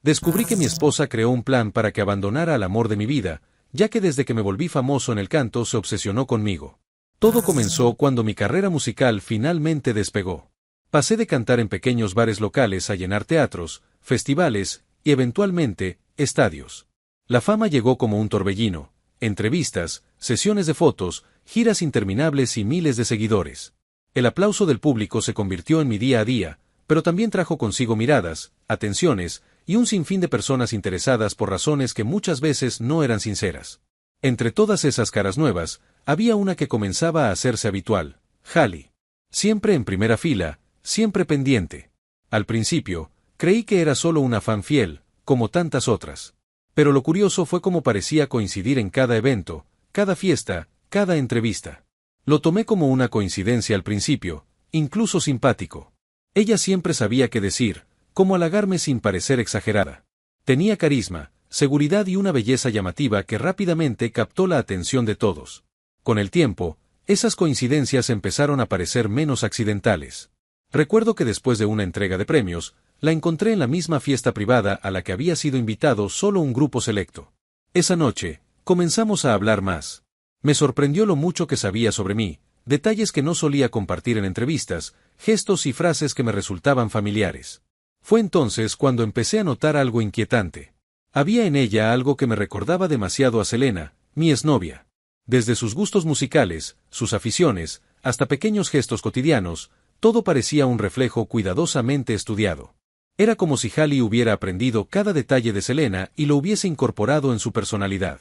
Descubrí que mi esposa creó un plan para que abandonara al amor de mi vida, ya que desde que me volví famoso en el canto se obsesionó conmigo. Todo comenzó cuando mi carrera musical finalmente despegó. Pasé de cantar en pequeños bares locales a llenar teatros, festivales y eventualmente, estadios. La fama llegó como un torbellino, entrevistas, sesiones de fotos, giras interminables y miles de seguidores. El aplauso del público se convirtió en mi día a día, pero también trajo consigo miradas, atenciones y un sinfín de personas interesadas por razones que muchas veces no eran sinceras. Entre todas esas caras nuevas, había una que comenzaba a hacerse habitual, Hailey. Siempre en primera fila, siempre pendiente. Al principio, creí que era solo una fan fiel, como tantas otras. Pero lo curioso fue cómo parecía coincidir en cada evento, cada fiesta, cada entrevista. Lo tomé como una coincidencia al principio, incluso simpático. Ella siempre sabía qué decir, cómo halagarme sin parecer exagerada. Tenía carisma, seguridad y una belleza llamativa que rápidamente captó la atención de todos. Con el tiempo, esas coincidencias empezaron a parecer menos accidentales. Recuerdo que después de una entrega de premios, la encontré en la misma fiesta privada a la que había sido invitado solo un grupo selecto. Esa noche, comenzamos a hablar más. Me sorprendió lo mucho que sabía sobre mí, detalles que no solía compartir en entrevistas, gestos y frases que me resultaban familiares. Fue entonces cuando empecé a notar algo inquietante. Había en ella algo que me recordaba demasiado a Selena, mi exnovia. Desde sus gustos musicales, sus aficiones, hasta pequeños gestos cotidianos, todo parecía un reflejo cuidadosamente estudiado. Era como si Hailey hubiera aprendido cada detalle de Selena y lo hubiese incorporado en su personalidad.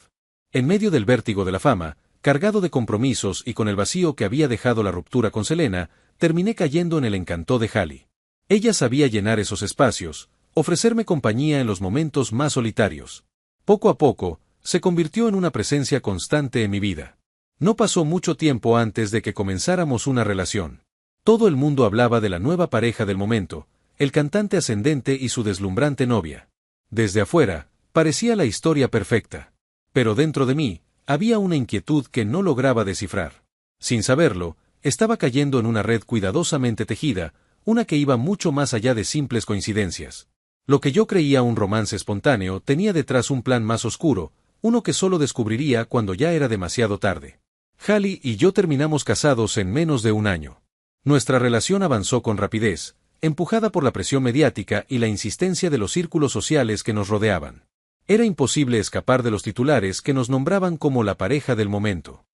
En medio del vértigo de la fama, cargado de compromisos y con el vacío que había dejado la ruptura con Selena, terminé cayendo en el encanto de Hailey. Ella sabía llenar esos espacios, ofrecerme compañía en los momentos más solitarios. Poco a poco, se convirtió en una presencia constante en mi vida. No pasó mucho tiempo antes de que comenzáramos una relación. Todo el mundo hablaba de la nueva pareja del momento, el cantante ascendente y su deslumbrante novia. Desde afuera, parecía la historia perfecta. Pero dentro de mí, había una inquietud que no lograba descifrar. Sin saberlo, estaba cayendo en una red cuidadosamente tejida, una que iba mucho más allá de simples coincidencias. Lo que yo creía un romance espontáneo tenía detrás un plan más oscuro, uno que solo descubriría cuando ya era demasiado tarde. Hailey y yo terminamos casados en menos de un año. Nuestra relación avanzó con rapidez, empujada por la presión mediática y la insistencia de los círculos sociales que nos rodeaban. Era imposible escapar de los titulares que nos nombraban como la pareja del momento.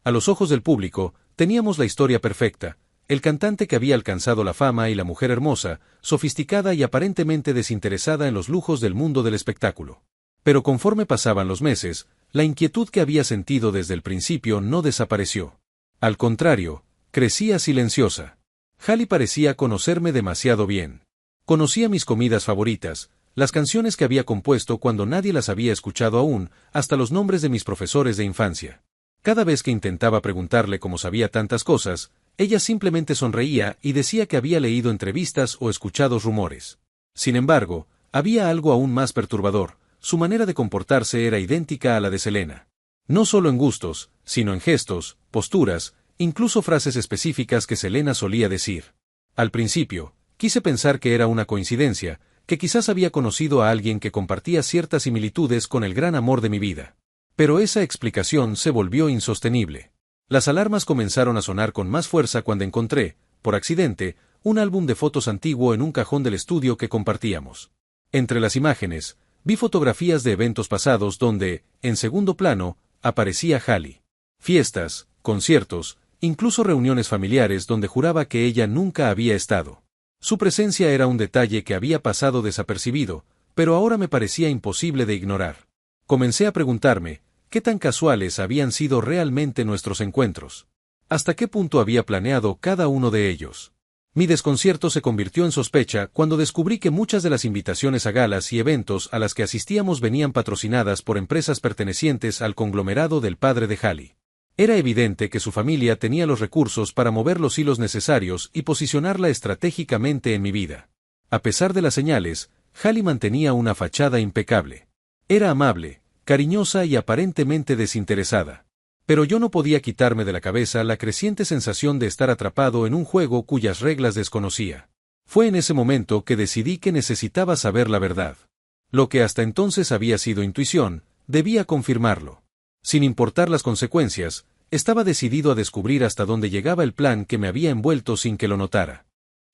A los ojos del público, teníamos la historia perfecta, el cantante que había alcanzado la fama y la mujer hermosa, sofisticada y aparentemente desinteresada en los lujos del mundo del espectáculo. Pero conforme pasaban los meses, la inquietud que había sentido desde el principio no desapareció. Al contrario, crecía silenciosa. Hailey parecía conocerme demasiado bien. Conocía mis comidas favoritas, las canciones que había compuesto cuando nadie las había escuchado aún, hasta los nombres de mis profesores de infancia. Cada vez que intentaba preguntarle cómo sabía tantas cosas, ella simplemente sonreía y decía que había leído entrevistas o escuchado rumores. Sin embargo, había algo aún más perturbador, su manera de comportarse era idéntica a la de Selena. No solo en gustos, sino en gestos, posturas, incluso frases específicas que Selena solía decir. Al principio, quise pensar que era una coincidencia, que quizás había conocido a alguien que compartía ciertas similitudes con el gran amor de mi vida. Pero esa explicación se volvió insostenible. Las alarmas comenzaron a sonar con más fuerza cuando encontré, por accidente, un álbum de fotos antiguo en un cajón del estudio que compartíamos. Entre las imágenes, vi fotografías de eventos pasados donde, en segundo plano, aparecía Hailey. Fiestas, conciertos, incluso reuniones familiares donde juraba que ella nunca había estado. Su presencia era un detalle que había pasado desapercibido, pero ahora me parecía imposible de ignorar. Comencé a preguntarme, ¿qué tan casuales habían sido realmente nuestros encuentros? ¿Hasta qué punto había planeado cada uno de ellos? Mi desconcierto se convirtió en sospecha cuando descubrí que muchas de las invitaciones a galas y eventos a las que asistíamos venían patrocinadas por empresas pertenecientes al conglomerado del padre de Hailey. Era evidente que su familia tenía los recursos para mover los hilos necesarios y posicionarla estratégicamente en mi vida. A pesar de las señales, Hailey mantenía una fachada impecable. Era amable, cariñosa y aparentemente desinteresada. Pero yo no podía quitarme de la cabeza la creciente sensación de estar atrapado en un juego cuyas reglas desconocía. Fue en ese momento que decidí que necesitaba saber la verdad. Lo que hasta entonces había sido intuición, debía confirmarlo. Sin importar las consecuencias, estaba decidido a descubrir hasta dónde llegaba el plan que me había envuelto sin que lo notara.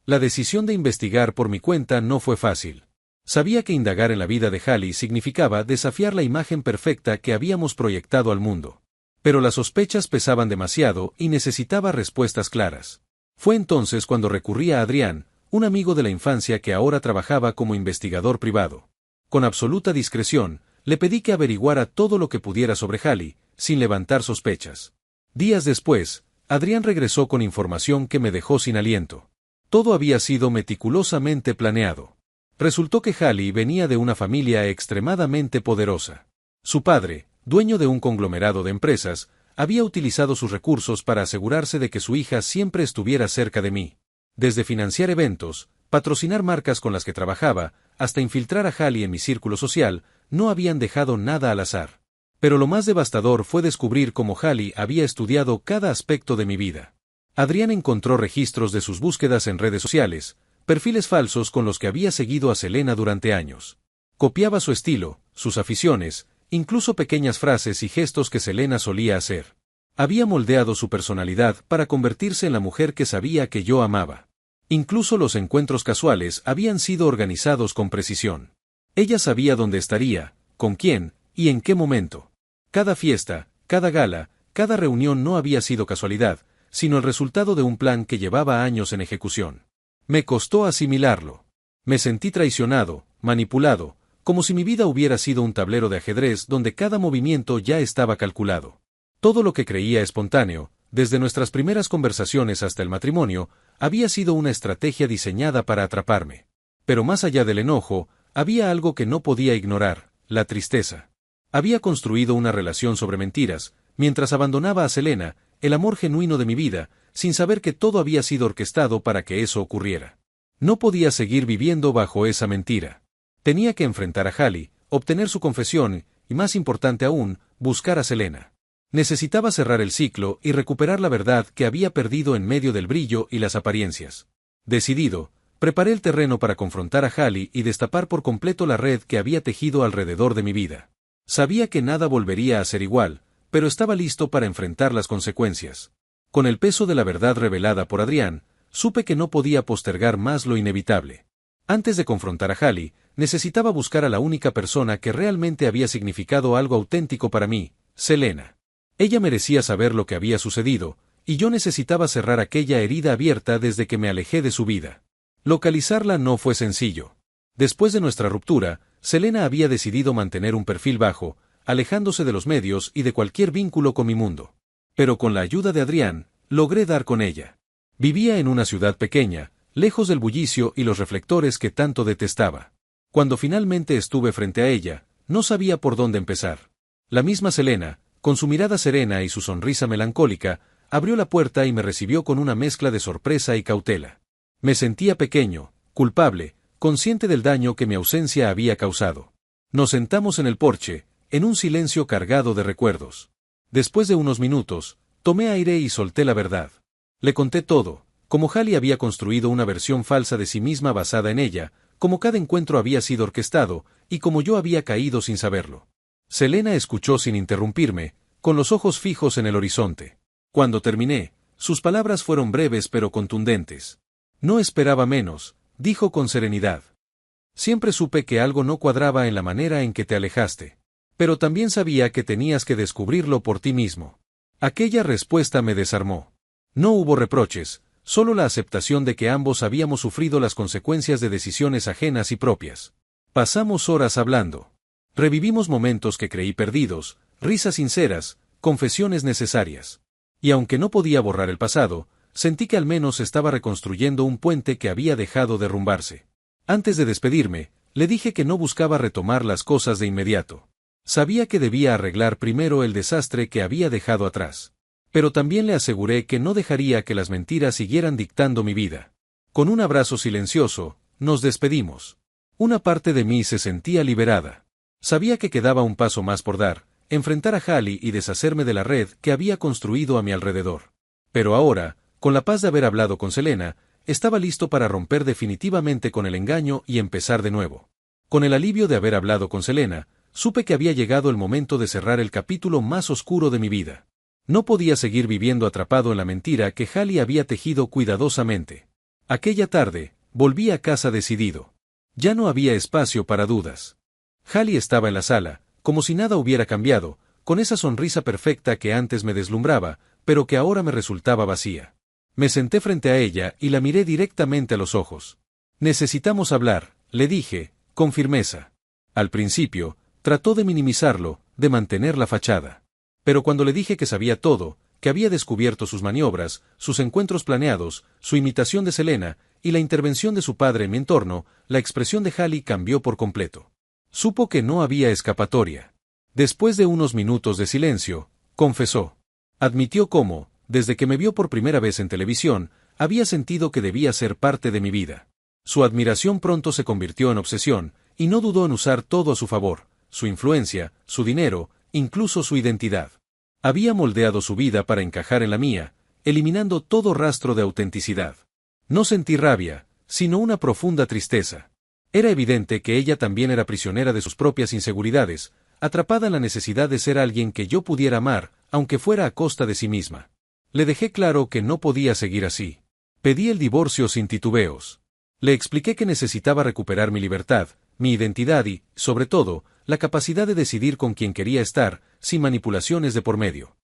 La decisión de investigar por mi cuenta no fue fácil. Sabía que indagar en la vida de Hallie significaba desafiar la imagen perfecta que habíamos proyectado al mundo. Pero las sospechas pesaban demasiado y necesitaba respuestas claras. Fue entonces cuando recurrí a Adrián, un amigo de la infancia que ahora trabajaba como investigador privado. Con absoluta discreción, le pedí que averiguara todo lo que pudiera sobre Hallie, sin levantar sospechas. Días después, Adrián regresó con información que me dejó sin aliento. Todo había sido meticulosamente planeado. Resultó que Hallie venía de una familia extremadamente poderosa. Su padre, dueño de un conglomerado de empresas, había utilizado sus recursos para asegurarse de que su hija siempre estuviera cerca de mí. Desde financiar eventos, patrocinar marcas con las que trabajaba, hasta infiltrar a Hallie en mi círculo social, no habían dejado nada al azar. Pero lo más devastador fue descubrir cómo Hallie había estudiado cada aspecto de mi vida. Adrián encontró registros de sus búsquedas en redes sociales, perfiles falsos con los que había seguido a Selena durante años. Copiaba su estilo, sus aficiones, incluso pequeñas frases y gestos que Selena solía hacer. Había moldeado su personalidad para convertirse en la mujer que sabía que yo amaba. Incluso los encuentros casuales habían sido organizados con precisión. Ella sabía dónde estaría, con quién, y en qué momento. Cada fiesta, cada gala, cada reunión no había sido casualidad, sino el resultado de un plan que llevaba años en ejecución. Me costó asimilarlo. Me sentí traicionado, manipulado, como si mi vida hubiera sido un tablero de ajedrez donde cada movimiento ya estaba calculado. Todo lo que creía espontáneo, desde nuestras primeras conversaciones hasta el matrimonio, había sido una estrategia diseñada para atraparme. Pero más allá del enojo, había algo que no podía ignorar, la tristeza. Había construido una relación sobre mentiras, mientras abandonaba a Selena, el amor genuino de mi vida, sin saber que todo había sido orquestado para que eso ocurriera. No podía seguir viviendo bajo esa mentira. Tenía que enfrentar a Hallie, obtener su confesión, y más importante aún, buscar a Selena. Necesitaba cerrar el ciclo y recuperar la verdad que había perdido en medio del brillo y las apariencias. Decidido, preparé el terreno para confrontar a Hallie y destapar por completo la red que había tejido alrededor de mi vida. Sabía que nada volvería a ser igual, pero estaba listo para enfrentar las consecuencias. Con el peso de la verdad revelada por Adrián, supe que no podía postergar más lo inevitable. Antes de confrontar a Hallie, necesitaba buscar a la única persona que realmente había significado algo auténtico para mí, Selena. Ella merecía saber lo que había sucedido, y yo necesitaba cerrar aquella herida abierta desde que me alejé de su vida. Localizarla no fue sencillo. Después de nuestra ruptura, Selena había decidido mantener un perfil bajo, alejándose de los medios y de cualquier vínculo con mi mundo. Pero con la ayuda de Adrián, logré dar con ella. Vivía en una ciudad pequeña, lejos del bullicio y los reflectores que tanto detestaba. Cuando finalmente estuve frente a ella, no sabía por dónde empezar. La misma Selena, con su mirada serena y su sonrisa melancólica, abrió la puerta y me recibió con una mezcla de sorpresa y cautela. Me sentía pequeño, culpable, consciente del daño que mi ausencia había causado. Nos sentamos en el porche, en un silencio cargado de recuerdos. Después de unos minutos, tomé aire y solté la verdad. Le conté todo, cómo Hallie había construido una versión falsa de sí misma basada en ella, cómo cada encuentro había sido orquestado, y cómo yo había caído sin saberlo. Selena escuchó sin interrumpirme, con los ojos fijos en el horizonte. Cuando terminé, sus palabras fueron breves pero contundentes. No esperaba menos, dijo con serenidad. Siempre supe que algo no cuadraba en la manera en que te alejaste. Pero también sabía que tenías que descubrirlo por ti mismo. Aquella respuesta me desarmó. No hubo reproches, solo la aceptación de que ambos habíamos sufrido las consecuencias de decisiones ajenas y propias. Pasamos horas hablando. Revivimos momentos que creí perdidos, risas sinceras, confesiones necesarias. Y aunque no podía borrar el pasado, sentí que al menos estaba reconstruyendo un puente que había dejado derrumbarse. Antes de despedirme, le dije que no buscaba retomar las cosas de inmediato. Sabía que debía arreglar primero el desastre que había dejado atrás. Pero también le aseguré que no dejaría que las mentiras siguieran dictando mi vida. Con un abrazo silencioso, nos despedimos. Una parte de mí se sentía liberada. Sabía que quedaba un paso más por dar, enfrentar a Hallie y deshacerme de la red que había construido a mi alrededor. Pero ahora, con la paz de haber hablado con Selena, estaba listo para romper definitivamente con el engaño y empezar de nuevo. Con el alivio de haber hablado con Selena, supe que había llegado el momento de cerrar el capítulo más oscuro de mi vida. No podía seguir viviendo atrapado en la mentira que Hallie había tejido cuidadosamente. Aquella tarde, volví a casa decidido. Ya no había espacio para dudas. Hallie estaba en la sala, como si nada hubiera cambiado, con esa sonrisa perfecta que antes me deslumbraba, pero que ahora me resultaba vacía. Me senté frente a ella y la miré directamente a los ojos. Necesitamos hablar, le dije, con firmeza. Al principio, trató de minimizarlo, de mantener la fachada. Pero cuando le dije que sabía todo, que había descubierto sus maniobras, sus encuentros planeados, su imitación de Selena, y la intervención de su padre en mi entorno, la expresión de Hallie cambió por completo. Supo que no había escapatoria. Después de unos minutos de silencio, confesó. Admitió cómo, desde que me vio por primera vez en televisión, había sentido que debía ser parte de mi vida. Su admiración pronto se convirtió en obsesión, y no dudó en usar todo a su favor, su influencia, su dinero, incluso su identidad. Había moldeado su vida para encajar en la mía, eliminando todo rastro de autenticidad. No sentí rabia, sino una profunda tristeza. Era evidente que ella también era prisionera de sus propias inseguridades, atrapada en la necesidad de ser alguien que yo pudiera amar, aunque fuera a costa de sí misma. Le dejé claro que no podía seguir así. Pedí el divorcio sin titubeos. Le expliqué que necesitaba recuperar mi libertad, mi identidad y, sobre todo, la capacidad de decidir con quién quería estar, sin manipulaciones de por medio.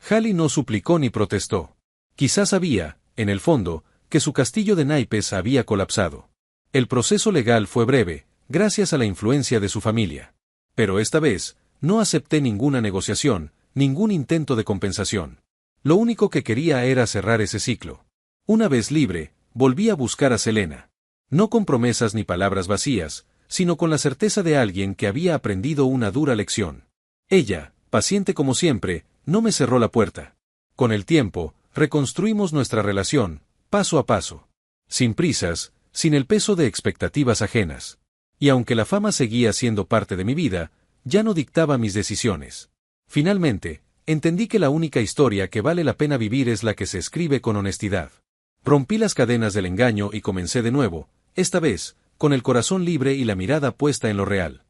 Hallie no suplicó ni protestó. Quizás sabía, en el fondo, que su castillo de naipes había colapsado. El proceso legal fue breve, gracias a la influencia de su familia. Pero esta vez, no acepté ninguna negociación, ningún intento de compensación. Lo único que quería era cerrar ese ciclo. Una vez libre, volví a buscar a Selena. No con promesas ni palabras vacías, sino con la certeza de alguien que había aprendido una dura lección. Ella, paciente como siempre, no me cerró la puerta. Con el tiempo, reconstruimos nuestra relación, paso a paso. Sin prisas, sin el peso de expectativas ajenas. Y aunque la fama seguía siendo parte de mi vida, ya no dictaba mis decisiones. Finalmente, entendí que la única historia que vale la pena vivir es la que se escribe con honestidad. Rompí las cadenas del engaño y comencé de nuevo, esta vez, con el corazón libre y la mirada puesta en lo real.